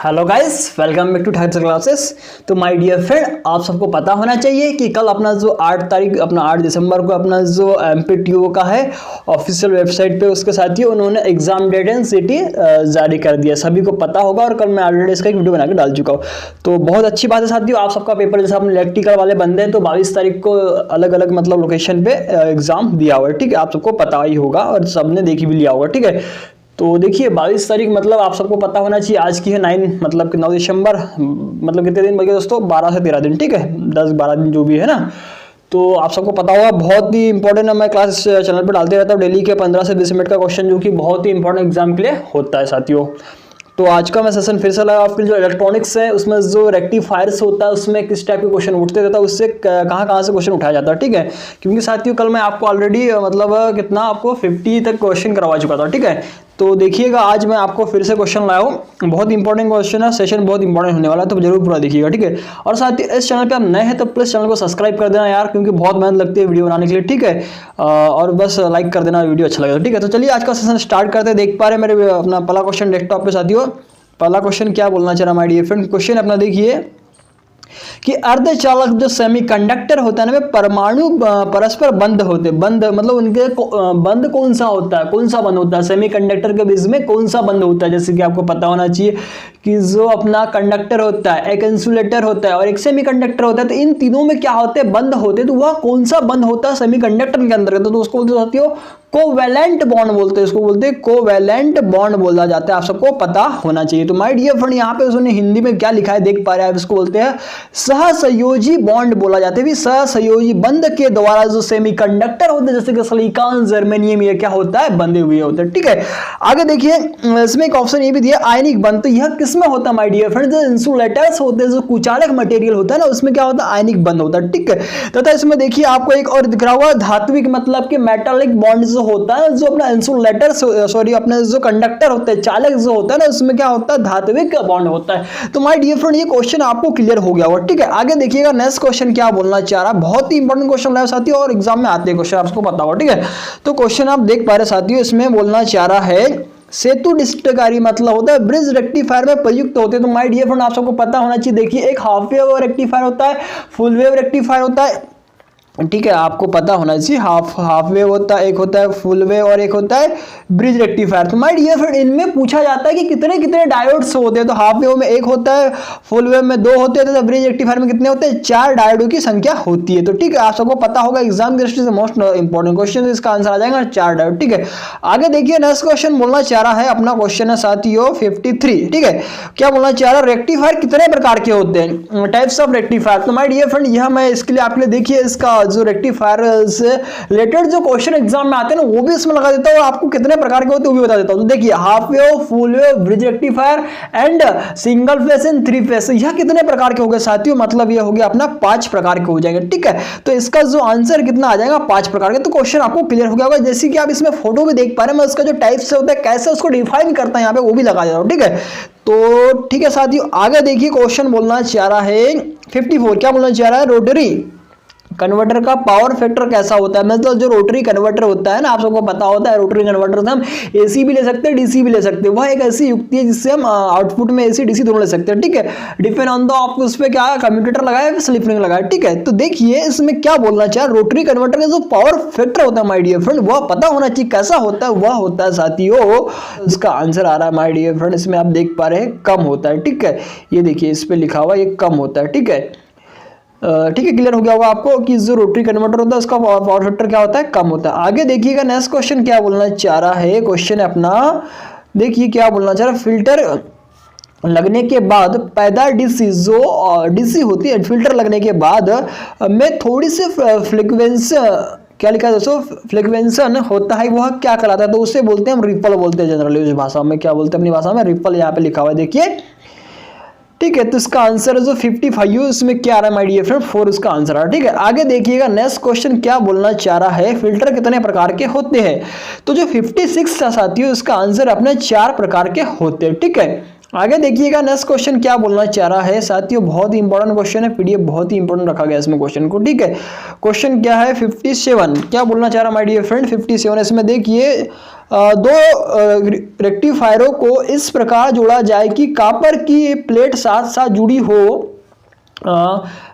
Hello guys, welcome back to Thakur classes. तो my dear friend, आप सबको पता होना चाहिए कि कल अपना जो 8 दिसंबर को अपना जो MPTO का है ऑफिशियल वेबसाइट पे उसके साथ ही उन्होंने एग्जाम डेट एंड सिटी जारी कर दिया। सभी को पता होगा और कल मैं ऑलरेडी इसका एक वीडियो बना के डाल चुका हूँ। तो बहुत अच्छी बात है साथियों, आप सबका पेपर जैसे आपने इलेक्ट्रिकल वाले बंदे हैं तो 22 तारीख को अलग अलग मतलब लोकेशन पे एग्जाम दिया हुआ है। ठीक है, आप सबको पता ही होगा और सबने देखी भी लिया होगा। ठीक है, तो देखिए 22 तारीख मतलब आप सबको पता होना चाहिए। आज की है 9 दिसंबर, मतलब कितने दिन बचे दोस्तों? 12 से 13 दिन। ठीक है, 10-12 दिन जो भी है ना। तो आप सबको पता होगा, बहुत ही इंपॉर्टेंट है। मैं क्लास चैनल पर डालते रहता हूँ डेली के 15 से 20 मिनट का क्वेश्चन, जो कि बहुत ही इंपॉर्टेंट एग्जाम के लिए होता है साथियों। तो आज का मैं सेशन फिर से लगा आपके जो इलेक्ट्रॉनिक्स है उसमें जो रेक्टिफायर्स होता है उसमें किस टाइप के क्वेश्चन उठते रहता है, उससे कहाँ से क्वेश्चन उठाया जाता है। ठीक है, क्योंकि साथियों कल मैं आपको ऑलरेडी मतलब कितना आपको 50 तक क्वेश्चन करवा चुका था। ठीक है, तो देखिएगा आज मैं आपको फिर से क्वेश्चन लाया हूँ। बहुत इंपॉर्टेंट क्वेश्चन है, सेशन बहुत इंपॉर्टेंट होने वाला है, तो जरूर पूरा देखिएगा। ठीक है, और साथ ही इस चैनल पे आप नए हैं तो प्लीज चैनल को सब्सक्राइब कर देना यार, क्योंकि बहुत मेहनत लगती है वीडियो बनाने के लिए। ठीक है, और बस लाइक कर देना वीडियो अच्छा लगेगा। ठीक है, तो चलिए आज का सेशन स्टार्ट करते हैं। देख पा रहे हैं मेरे अपना पहला क्वेश्चन डेस्कटॉप पे साथियों। पहला क्वेश्चन क्या बोलना चाह रहा माय डियर फ्रेंड, क्वेश्चन अपना देखिए कि अर्धचालक जो सेमीकंडक्टर होता है ना, वे परमाणु परस्पर बंद होते, बंद मतलब उनके बंद कौन सा होता है, कौन सा बंद होता है सेमीकंडक्टर के बीच में, कौन सा बंद होता है? जैसे कि आपको पता होना चाहिए कि जो अपना कंडक्टर होता है, एक इंसुलेटर होता है और एक सेमीकंडक्टर होता है, तो इन तीनों में क्या होते हैं? बंद होते हैं। तो वह कौन सा बंद होता है सेमीकंडक्टर के अंदर? तो उसको बोलते साथियों कोवैलेंट बॉन्ड बोलते हैं। इसको बोलते हैं कोवैलेंट बॉन्ड बोला जाता है, आप सबको पता होना चाहिए। तो माय डियर फ्रेंड, यहाँ पे उसने हिंदी में क्या लिखा है देख पा रहे हैं आप, इसको बोलते हैं सहसंयोजी बॉन्ड बोला जाता है। सहसंयोजी बंध के द्वारा जो सेमीकंडक्टर होते हैं, जैसे कि सिलिकॉन, जर्मेनियम, ये क्या होता है? बंधे हुए होते हैं। ठीक है, आगे देखिए इसमें एक ऑप्शन ये भी दिया आयनिक बंध। तो यह किसमें होता है माय डियर फ्रेंड? जो इंसुलेटर्स होते हैं, जो कुचालक मटेरियल होता है ना, उसमें क्या होता है? आयनिक बंध होता है। ठीक है, तथा इसमें देखिए आपको एक और दिख रहा हुआ धात्विक मतलब कि मेटालिक बॉन्ड जो होता है, जो अपना इंसुलेटर अपने जो कंडक्टर होते हैं, चालक जो होता है ना, उसमें क्या होता है? धात्विक बॉन्ड होता है। तो माय डियर फ्रेंड ये क्वेश्चन आपको क्लियर हो गया होगा। ठीक है, आगे देखिएगा नेक्स्ट क्वेश्चन क्या बोलना चाह रहा है। बहुत ही इंपॉर्टेंट क्वेश्चन लाया साथियों, और एग्जाम में आते हैं क्वेश्चन, आपको पता होगा। ठीक है, तो क्वेश्चन आप देख पा रहे साथियों, इसमें बोलना चाह रहा है सेतु डिस्टकारी मतलब होता है ब्रिज रेक्टिफायर में प्रयुक्त होते हैं। तो माय डियर फ्रेंड आप सबको पता होना चाहिए। देखिए एक हाफ वेव रेक्टिफायर होता है, फुल वेव रेक्टिफायर होता है। ठीक है, आपको पता होना चाहिए। हाफ वेव होता है, एक होता है फुल वेव और एक होता है ब्रिज रेक्टिफायर। तो माय डियर फ्रेंड इनमें पूछा जाता है कि कितने कितने डायोड्स होते हैं। तो हाफ वेव में एक होता है, फुल वेव में 2 होते हैं, तो ब्रिज रेक्टिफायर में कितने होते हैं? 4 डायोडों की संख्या होती है। तो ठीक है, आप सबको पता होगा, एग्जाम की दृष्टि से मोस्ट इंपॉर्टेंट क्वेश्चन, इसका आंसर आ जाएगा 4 डायोड। ठीक है, आगे देखिए नेक्स्ट क्वेश्चन बोलना चाह रहा है, अपना क्वेश्चन है साथियों 53। ठीक है, क्या बोलना चाह रहा है? रेक्टिफायर कितने प्रकार के होते हैं, टाइप्स ऑफ रेक्टिफायर। तो माय डियर फ्रेंड यह मैं इसके लिए आपके लिए देखिए इसका जो रेक्टिफायर से रिलेटेड जो क्वेश्चन एग्जाम में आते हैं ना, वो भी इसमें लगा देता हूं और आपको कितने प्रकार के होते हैं वो भी बता देता हूं। तो देखिए half wave, full wave, bridge rectifier and single phase and 3 face, यह कितने प्रकार के हो गए साथियों? मतलब यह हो गया अपना 5 प्रकार के हो जाएंगे। ठीक है, तो इसका जो आंसर कितना आ जाएगा? 5 प्रकार के। तो क्वेश्चन आपको क्लियर हो गया होगा। जैसे कि आप इसमें फोटो भी देख पा रहे हैं, मैं उसका जो टाइप्स होता है कैसे उसको डिफाइन करता है यहाँ पे वो भी लगा देता हूं। ठीक है, तो ठीक है साथियों, आगे देखिए क्वेश्चन बोलना चाह रहा है 54। क्या बोलना चाह रहा है? रोटरी कन्वर्टर का पावर फैक्टर कैसा होता है? मतलब जो रोटरी कन्वर्टर होता है ना, आप सबको पता होता है रोटरी कन्वर्टर से हम एसी भी ले सकते हैं, डीसी भी ले सकते हैं। वह एक ऐसी युक्ति है जिससे हम आउटपुट में एसी डीसी दोनों ले सकते हैं। ठीक है, डिपेंड ऑन द आप उस पर क्या कम्यूटेटर लगाए या स्लिप रिंग लगाए। ठीक है, तो देखिए इसमें क्या बोलना चाह रहा है, रोटरी कन्वर्टर का जो पावर फैक्टर होता है माय डियर फ्रेंड, वह पता होना चाहिए कैसा होता है। वह होता है साथियों, इसका आंसर आ रहा है माय डियर फ्रेंड, इसमें आप देख पा रहे हैं कम होता है। ठीक है, ये देखिए इस पे लिखा हुआ ये कम होता है। ठीक है, ठीक है, क्लियर हो गया होगा आपको कि जो रोटरी कन्वर्टर होता है उसका पावर फैक्टर क्या होता है? कम होता है। आगे देखिएगा नेक्स्ट क्वेश्चन क्या बोलना चाह रहा है। क्वेश्चन है अपना देखिए क्या बोलना चाह रहा है, फिल्टर लगने के बाद पैदा डीसी जो डीसी होती है, फिल्टर लगने के बाद में थोड़ी सी फ्रीक्वेंसी क्या लिखा है दोस्तों? फ्रीक्वेंसन होता है, वह क्या कहलाता है? तो उसे बोलते हैं हम रिपल बोलते हैं जनरली उस भाषा में। क्या बोलते हैं अपनी भाषा में? रिपल। यहाँ पे लिखा हुआ है देखिए। ठीक है, तो इसका आंसर जो 55 इसमें क्या आ रहा है माय डियर फ्रेंड? 4 इसका आंसर आ रहा है। ठीक है, आगे देखिएगा नेक्स्ट क्वेश्चन क्या बोलना चाह रहा है, फिल्टर कितने प्रकार के होते हैं? तो जो 56 था साथियों, इसका आंसर अपने 4 प्रकार के होते हैं। ठीक है, आगे देखिएगा नेक्स्ट क्वेश्चन क्या बोलना चाह रहा है साथियों, बहुत ही इंपॉर्टेंट क्वेश्चन है, पीडीएफ बहुत ही इंपॉर्टेंट रखा गया इसमें क्वेश्चन को, ठीक है। क्वेश्चन क्या है 57, क्या बोलना चाह रहा माय डियर फ्रेंड 57, इसमें देखिए दो रेक्टिफायरों को इस प्रकार जोड़ा जाए कि कॉपर की प्लेट साथ साथ जुड़ी हो,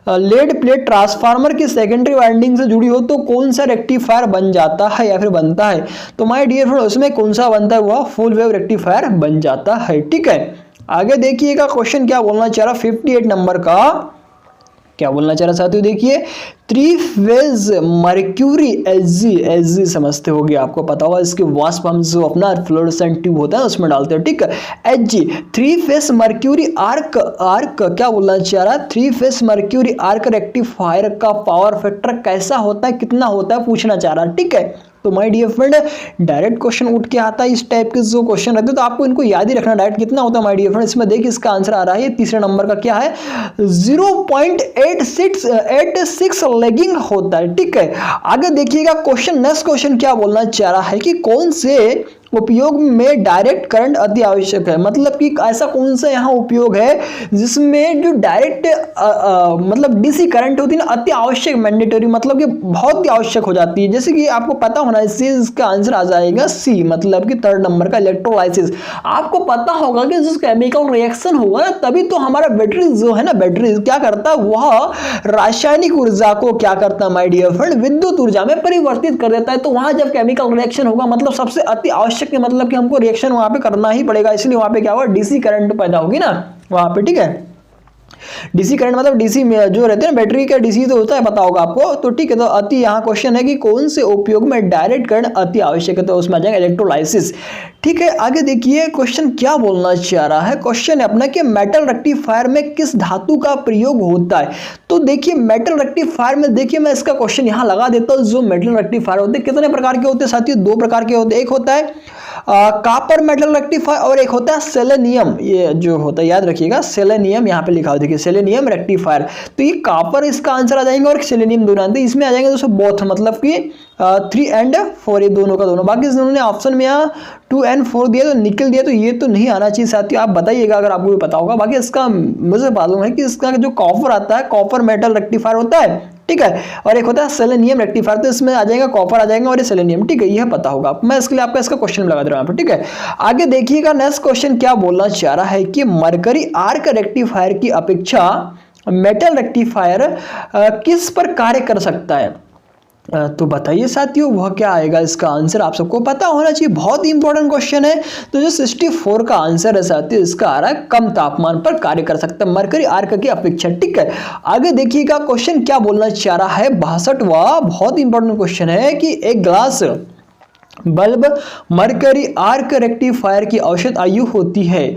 लेड प्लेट ट्रांसफार्मर की सेकेंडरी वाइंडिंग से जुड़ी हो, तो कौन सा रेक्टिफायर बन जाता है या फिर बनता है। तो माय डियर फ्रेंड उसमें कौन सा बनता है, वह फुल वेव रेक्टिफायर बन जाता है, ठीक है। आगे देखिएगा क्वेश्चन क्या बोलना चाह रहा 58 नंबर का, क्या बोलना चाह रहा साथियों, देखिए 3 फेज मर्क्यूरी एसजी समझते होगे, आपको पता होगा इसके वास्प हम जो अपना फ्लोरोसेंट ट्यूब होता है उसमें डालते हैं, ठीक है। एसजी 3 फेज मर्क्यूरी आर्क क्या बोलना चाह रहा है, 3 फेज मर्क्यूरी आर्क रेक्टिफायर का पावर फैक्टर कैसा होता है, कितना होता है पूछना चाह रहा है, ठीक है। तो my dear friend direct question उठ के आता है, इस टाइप के जो क्वेश्चन रहते हैं तो आपको इनको याद ही रखना डायरेक्ट कितना होता है माय डियर फ्रेंड। इसमें देखिए इसका आंसर आ रहा है तीसरे नंबर का क्या है 0.86 लेगिंग होता है, ठीक है। आगे देखिएगा क्वेश्चन नेक्स्ट क्वेश्चन क्या बोलना चाह रहा है कि कौन से उपयोग में डायरेक्ट करंट अति आवश्यक है, मतलब कि ऐसा कौन सा यहाँ उपयोग है जिसमें जो डायरेक्ट मतलब डीसी करंट होती है ना अति आवश्यक मैंडेटरी, मतलब कि बहुत ही आवश्यक हो जाती है। जैसे कि आपको पता होना इसका आंसर आ जाएगा सी, मतलब कि थर्ड नंबर का इलेक्ट्रोलाइसिस। आपको पता होगा कि जो केमिकल रिएक्शन होगा ना तभी तो हमारा बैटरी जो है ना, बैटरी क्या करता है, वह रासायनिक ऊर्जा को क्या करता है माय डियर फ्रेंड, विद्युत ऊर्जा में परिवर्तित कर देता है। तो वहां जब केमिकल रिएक्शन होगा मतलब सबसे अति आवश्यक के मतलब कि हमको रिएक्शन वहां पे करना ही पड़ेगा, इसलिए वहां पे क्या होगा डीसी करंट पैदा होगी ना वहां पे, ठीक है। डीसी करंट मतलब डीसी में जो रहते हैं बैटरी का डीसी तो होता है, पता होगा आपको, तो ठीक है। तो अति यहाँ क्वेश्चन है कि कौन से उपयोग में डायरेक्ट करंट अति आवश्यक है, तो उसमें आ जाएगा इलेक्ट्रोलाइसिस, ठीक है। आगे देखिए क्वेश्चन क्या बोलना चाह रहा है, क्वेश्चन है अपना कि मेटल रेक्टिफायर में किस धातु का प्रयोग होता है। तो देखिए मेटल रेक्टिफायर में देखिए मैं इसका क्वेश्चन यहाँ लगा देता हूँ। जो मेटल रेक्टिफायर होते हैं कितने प्रकार के होते हैं साथियों, 2 प्रकार के होते हैं, एक होता है कॉपर मेटल रेक्टिफायर और एक होता है सेलेनियम, ये जो होता है याद रखिएगा सेलेनियम, यहाँ पे लिखा हो देखिए सेलेनियम रेक्टिफायर। तो ये कॉपर इसका आंसर आ जाएगा और सेलेनियम दोनों आते हैं, इसमें आ जाएंगे दोस्तों बोथ, मतलब कि 3 and 4 ये दोनों का दोनों। बाकी उन्होंने ऑप्शन में यहाँ 2 and 4 दिया तो निकल दिया, तो ये तो नहीं आना चाहिए साथियों, आप बताइएगा अगर आपको भी पता होगा। बाकी इसका मुझे मालूम है कि इसका जो कॉपर आता है कॉपर मेटल रेक्टिफायर होता है, ठीक है, और एक होता है सेलेनियम रेक्टिफायर, तो इसमें आ जाएगा कॉपर आ जाएगा और ये सेलेनियम, ठीक है, यह पता होगा। मैं इसके लिए आपका इसका क्वेश्चन लगा दे रहा हूं, ठीक है। आगे देखिएगा नेक्स्ट क्वेश्चन क्या बोलना चाह रहा है कि मरकरी आर्क रेक्टिफायर की अपेक्षा मेटल रेक्टिफायर किस पर कार्य कर सकता है। तो बताइए साथियों वह क्या आएगा, इसका आंसर आप सबको पता होना चाहिए, बहुत ही इंपॉर्टेंट क्वेश्चन है। तो जो 64 का आंसर है साथियों इसका आ रहा है कम तापमान पर कार्य कर सकता है मरकरी आर्क की अपेक्षा, ठीक है। आगे देखिएगा क्वेश्चन क्या बोलना चाह रहा है 62वां, बहुत इंपॉर्टेंट क्वेश्चन है कि एक glass bulb mercury arc rectifier की औसत आयु होती है।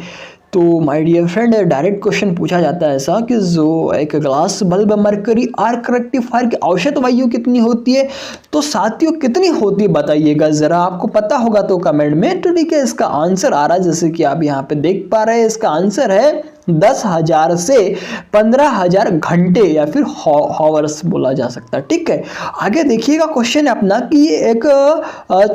तो my dear friend direct question पूछा जाता है ऐसा कि जो एक glass bulb mercury arc rectifier की औसत आयु कितनी होती है, तो साथियों कितनी होती है बताइएगा जरा, आपको पता होगा तो कमेंट में। तो ठीक है इसका आंसर आ रहा है जैसे कि आप यहाँ पे देख पा रहे हैं, इसका आंसर है 10,000 से 15,000 घंटे या फिर हॉवर्स बोला जा सकता है, ठीक है। आगे देखिएगा क्वेश्चन है अपना कि ये एक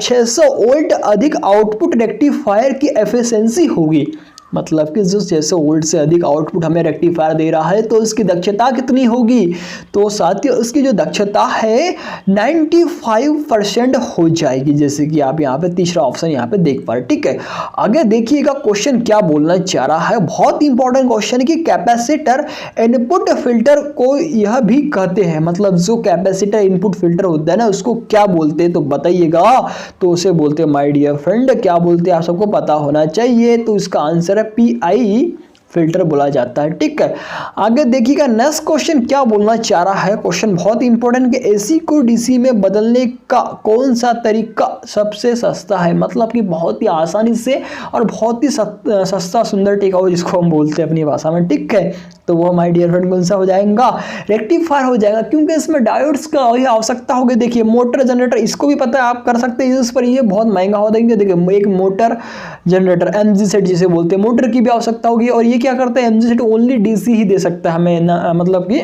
600 वोल्ट अधिक आउटपुट रेक्टिफायर की एफिशिएंसी होगी, मतलब कि जो 600 वोल्ट से अधिक आउटपुट हमें रेक्टिफायर दे रहा है तो उसकी दक्षता कितनी होगी। तो साथियों उसकी जो दक्षता है 95% हो जाएगी, जैसे कि आप यहाँ पे तीसरा ऑप्शन यहाँ पे देख पा रहे, ठीक है। आगे देखिएगा क्वेश्चन क्या बोलना चाह रहा है, बहुत इंपॉर्टेंट क्वेश्चन कि कैपेसिटर इनपुट फिल्टर को यह भी कहते हैं, मतलब जो कैपेसिटर इनपुट फिल्टर होता है ना उसको क्या बोलते हैं तो बताइएगा। तो उसे बोलते हैं माय डियर फ्रेंड क्या बोलते हैं आप सबको पता होना चाहिए। तो इसका आंसर पीआई फिल्टर बोला जाता है, ठीक है। आगे देखिएगा नेक्स्ट क्वेश्चन क्या बोलना चाह रहा है, क्वेश्चन बहुत इंपॉर्टेंट कि एसी को डीसी में बदलने का कौन सा तरीका सबसे सस्ता है, मतलब कि बहुत ही आसानी से और बहुत ही सस्ता सुंदर टिकाऊ जिसको हम बोलते हैं अपनी भाषा में, ठीक है। तो वो माय डियर फ्रेंड कौन सा हो जाएगा, रेक्टिफायर हो जाएगा, क्योंकि इसमें डायोड्स का आवश्यकता होगी। देखिए मोटर जनरेटर इसको भी पता है आप कर सकते हैं यूज, पर ये बहुत महंगा हो देंगे। देखिए एक मोटर जनरेटर एमजी सेट जिसे बोलते हैं, मोटर की भी आवश्यकता होगी, और ये क्या करता है एमजी सेट ओनली डीसी ही दे सकता है हमें ना, मतलब कि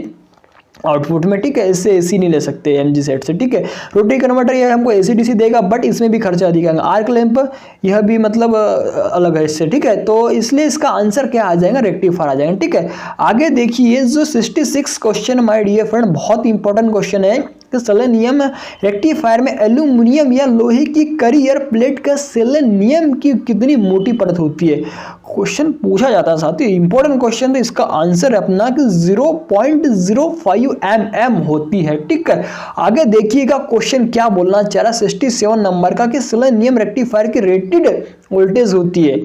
आउटपुट में, ठीक है। इससे एसी नहीं ले सकते एमजी सेट से, ठीक है। रोटरी कन्वर्टर ये हमको एसी डीसी देगा, बट इसमें भी खर्चा अधिक आएगा। आर्क लैंप यह भी मतलब अलग है इससे, ठीक है। तो इसलिए इसका आंसर क्या आ जाएगा, रेक्टिफायर आ जाएगा, ठीक है। आगे देखिए जो 66 क्वेश्चन माय डियर फ्रेंड, बहुत इंपॉर्टेंट क्वेश्चन है कि सेलेनियम रेक्टिफायर में एल्यूमिनियम या लोहे की करियर प्लेट का सेलेनियम की कितनी मोटी परत होती है, क्वेश्चन पूछा जाता है साथियों, इंपॉर्टेंट क्वेश्चन। तो इसका आंसर अपना कि 0.05 mm होती है, ठीक है। आगे देखिएगा क्वेश्चन क्या बोलना चाह रहा है 67 नंबर का कि सेलेनियम रेक्टिफायर की रेटेड वोल्टेज होती है।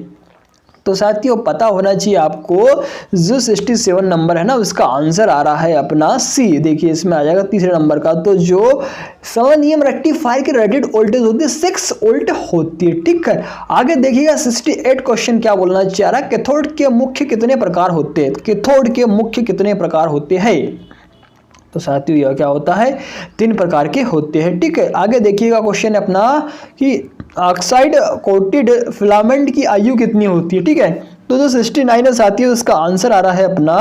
तो साथियों पता होना चाहिए आपको, जो 67 नंबर है ना उसका आंसर आ रहा है अपना सी। देखिए इसमें आ जाएगा तीसरे नंबर का। तो जो सेलेनियम रेक्टिफायर की रेटेड वोल्टेज होती है 6 वोल्ट होती है, ठीक है। आगे देखिएगा 68 क्वेश्चन क्या बोलना चाह रहा है, कैथोड के मुख्य कितने प्रकार होते हैं, कैथोड के मुख्य कितने प्रकार होते हैं। तो साथियों यह क्या होता है, 3 प्रकार के होते हैं, ठीक है। आगे देखिएगा क्वेश्चन अपना कि ऑक्साइड कोटेड फिलामेंट की आयु कितनी होती है, ठीक है। तो जो 69 है साथियों उसका आंसर आ रहा है अपना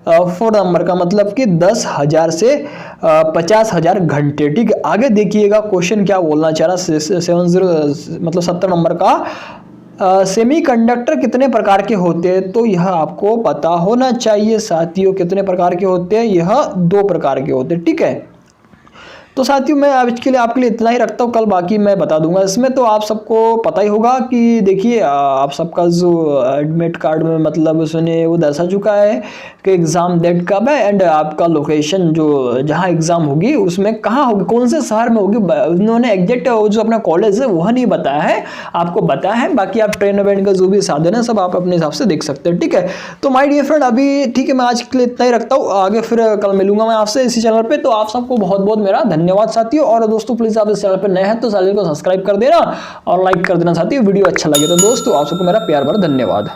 4 नंबर का, मतलब कि 10,000 से 50,000 घंटे, ठीक है। आगे देखिएगा क्वेश्चन क्या बोलना चाह रहा है 70 नंबर का, सेमीकंडक्टर कितने प्रकार के होते हैं। तो यह आपको पता होना चाहिए साथियों, कितने प्रकार के होते हैं, यह 2 प्रकार के होते हैं, ठीक है। तो साथियों मैं आज के लिए आपके लिए इतना ही रखता हूँ, कल बाकी मैं बता दूंगा इसमें। तो आप सबको पता ही होगा कि देखिए आप सबका जो एडमिट कार्ड में मतलब उसने वो दर्शा चुका है कि एग्ज़ाम डेट कब है एंड आपका लोकेशन जो जहाँ एग्ज़ाम होगी उसमें कहाँ होगी, कौन से शहर में होगी। उन्होंने एग्जैक्ट जो अपना कॉलेज है वह नहीं बताया है, आपको बताया है। बाकी आप ट्रेन वेन का जो भी साधन है सब आप अपने हिसाब से देख सकते हैं, ठीक है। तो माय डियर फ्रेंड अभी ठीक है, मैं आज के लिए इतना ही रखता हूँ, आगे फिर कल मिलूंगा मैं आपसे इसी चैनल पर। तो आप सबको बहुत बहुत मेरा धन्यवाद साथियों। और दोस्तों प्लीज आप इस चैनल पर नए हैं तो चैनल को सब्सक्राइब कर देना और लाइक कर देना साथियों, वीडियो अच्छा लगे तो। दोस्तों आप सबको मेरा प्यार भरा धन्यवाद।